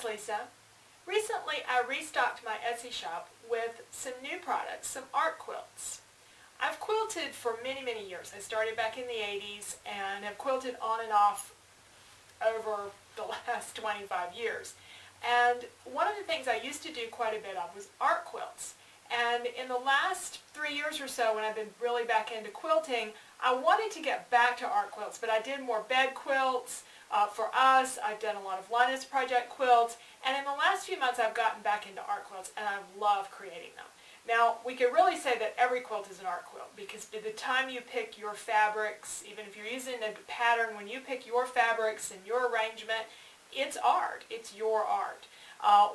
Lisa. Recently I restocked my Etsy shop with some new products, some art quilts. I've quilted for many, many years. I started back in the 80s and have quilted on and off over the last 25 years. And one of the things I used to do quite a bit of was art quilts. And in the last 3 years or so, when I've been really back into quilting, I wanted to get back to art quilts, but I did more bed quilts for us. I've done a lot of Linus Project quilts, and in the last few months I've gotten back into art quilts, and I love creating them. Now, we could really say that every quilt is an art quilt, because by the time you pick your fabrics, even if you're using a pattern, when you pick your fabrics and your arrangement, it's art. It's your art,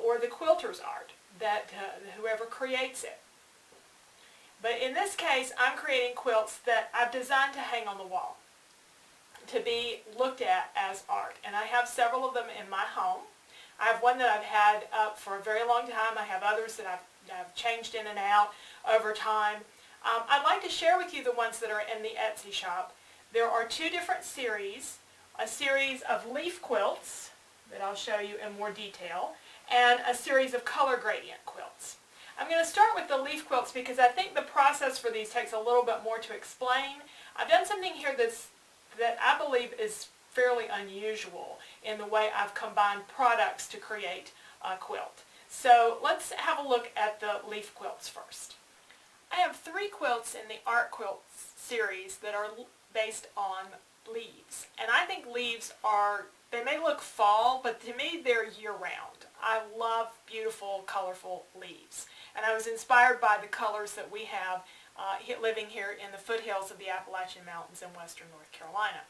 or the quilter's art, that whoever creates it. But in this case, I'm creating quilts that I've designed to hang on the wall, to be looked at as art. And I have several of them in my home. I have one that I've had up for a very long time. I have others that I've changed in and out over time. I'd like to share with you the ones that are in the Etsy shop. There are two different series, a series of leaf quilts that I'll show you in more detail, and a series of color gradient quilts. I'm going to start with the leaf quilts because I think the process for these takes a little bit more to explain. I've done something here that I believe is fairly unusual in the way I've combined products to create a quilt. So let's have a look at the leaf quilts first. I have 3 quilts in the art quilts series that are based on leaves. And I think leaves they may look fall, but to me they're year-round. I love beautiful, colorful leaves. And I was inspired by the colors that we have living here in the foothills of the Appalachian Mountains in western North Carolina.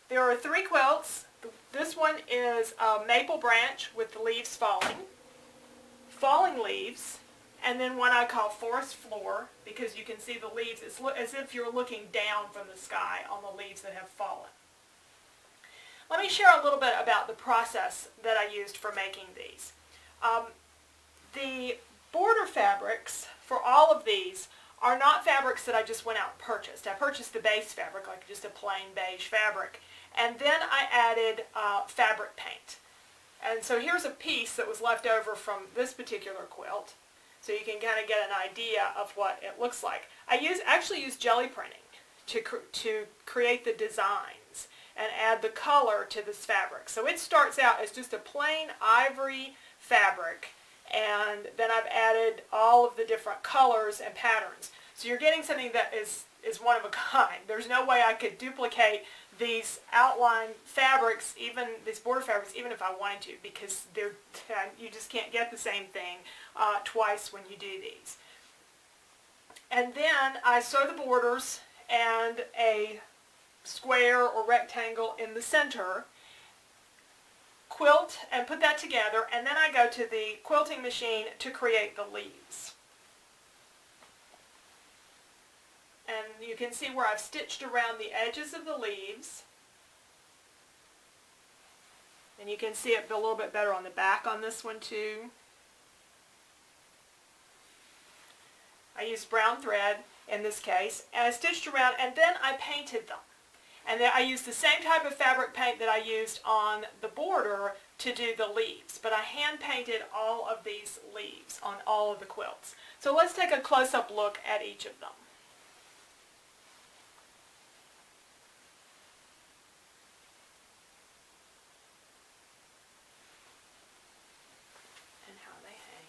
There are 3 quilts. This one is a maple branch with the leaves falling leaves, and then one I call forest floor because you can see the leaves. It's as if you're looking down from the sky on the leaves that have fallen. Let me share a little bit about the process that I used for making these. The border fabrics for all of these are not fabrics that I just went out and purchased. I purchased the base fabric, like just a plain beige fabric, and then I added fabric paint. And so here's a piece that was left over from this particular quilt, so you can kind of get an idea of what it looks like. I actually used jelly printing to create the designs and add the color to this fabric. So it starts out as just a plain ivory fabric, and then I've added all of the different colors and patterns. So you're getting something that is one of a kind. There's no way I could duplicate these outline fabrics, even these border fabrics, even if I wanted to, because you just can't get the same thing twice when you do these. And then I sew the borders and a square or rectangle in the center, quilt and put that together, and then I go to the quilting machine to create the leaves. And you can see where I've stitched around the edges of the leaves. And you can see it a little bit better on the back on this one too. I used brown thread in this case, and I stitched around, and then I painted them. And then I used the same type of fabric paint that I used on the border to do the leaves. But I hand painted all of these leaves on all of the quilts. So let's take a close-up look at each of them. And how they hang.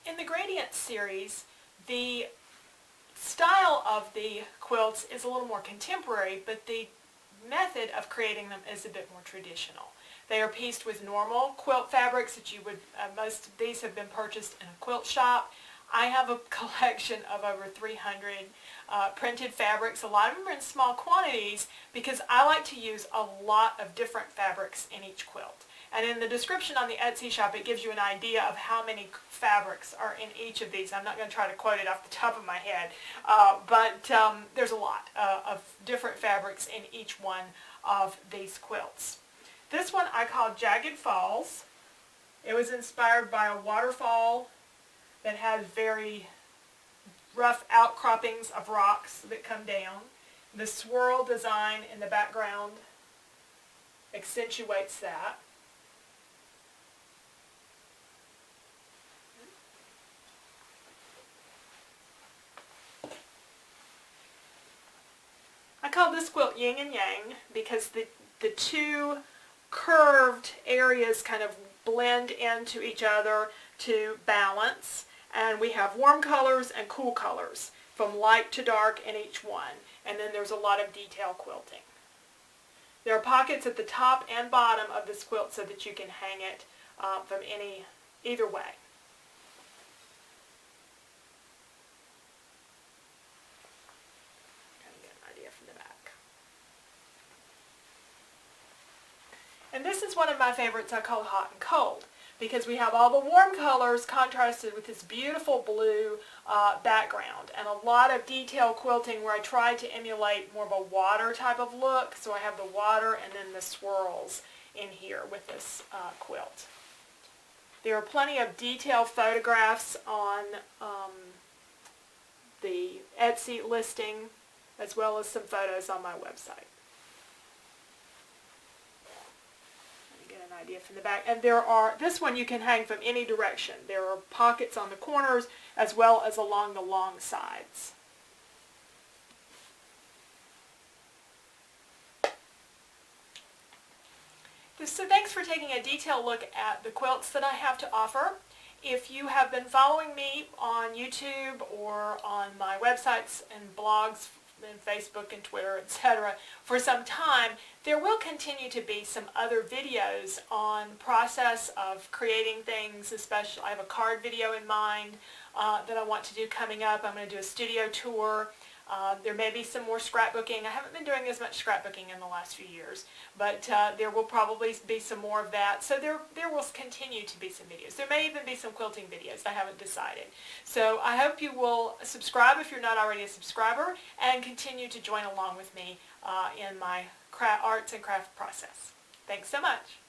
In the gradient series, the style of the quilts is a little more contemporary, but the method of creating them is a bit more traditional. They are pieced with normal quilt fabrics that you would, most of these have been purchased in a quilt shop. I have a collection of over 300 printed fabrics. A lot of them are in small quantities because I like to use a lot of different fabrics in each quilt. And in the description on the Etsy shop, it gives you an idea of how many fabrics are in each of these. I'm not going to try to quote it off the top of my head, but there's a lot of different fabrics in each one of these quilts. This one I call Jagged Falls. It was inspired by a waterfall that has very rough outcroppings of rocks that come down. The swirl design in the background accentuates that. I call this quilt Ying and Yang because the two curved areas kind of blend into each other to balance, and we have warm colors and cool colors from light to dark in each one, and then there's a lot of detail quilting. There are pockets at the top and bottom of this quilt so that you can hang it from either way. And this is one of my favorites I call Hot and Cold because we have all the warm colors contrasted with this beautiful blue background and a lot of detail quilting where I try to emulate more of a water type of look. So I have the water and then the swirls in here with this quilt. There are plenty of detailed photographs on the Etsy listing as well as some photos on my website. Idea from the back, and this one you can hang from any direction. There are pockets on the corners as well as along the long sides. So thanks for taking a detailed look at the quilts that I have to offer. If you have been following me on YouTube or on my websites and blogs and Facebook and Twitter, etc. for some time, there will continue to be some other videos on process of creating things, especially I have a card video in mind that I want to do coming up. I'm going to do a studio tour. There may be some more scrapbooking. I haven't been doing as much scrapbooking in the last few years, but there will probably be some more of that. So there will continue to be some videos. There may even be some quilting videos. I haven't decided. So I hope you will subscribe if you're not already a subscriber and continue to join along with me in my arts and craft process. Thanks so much.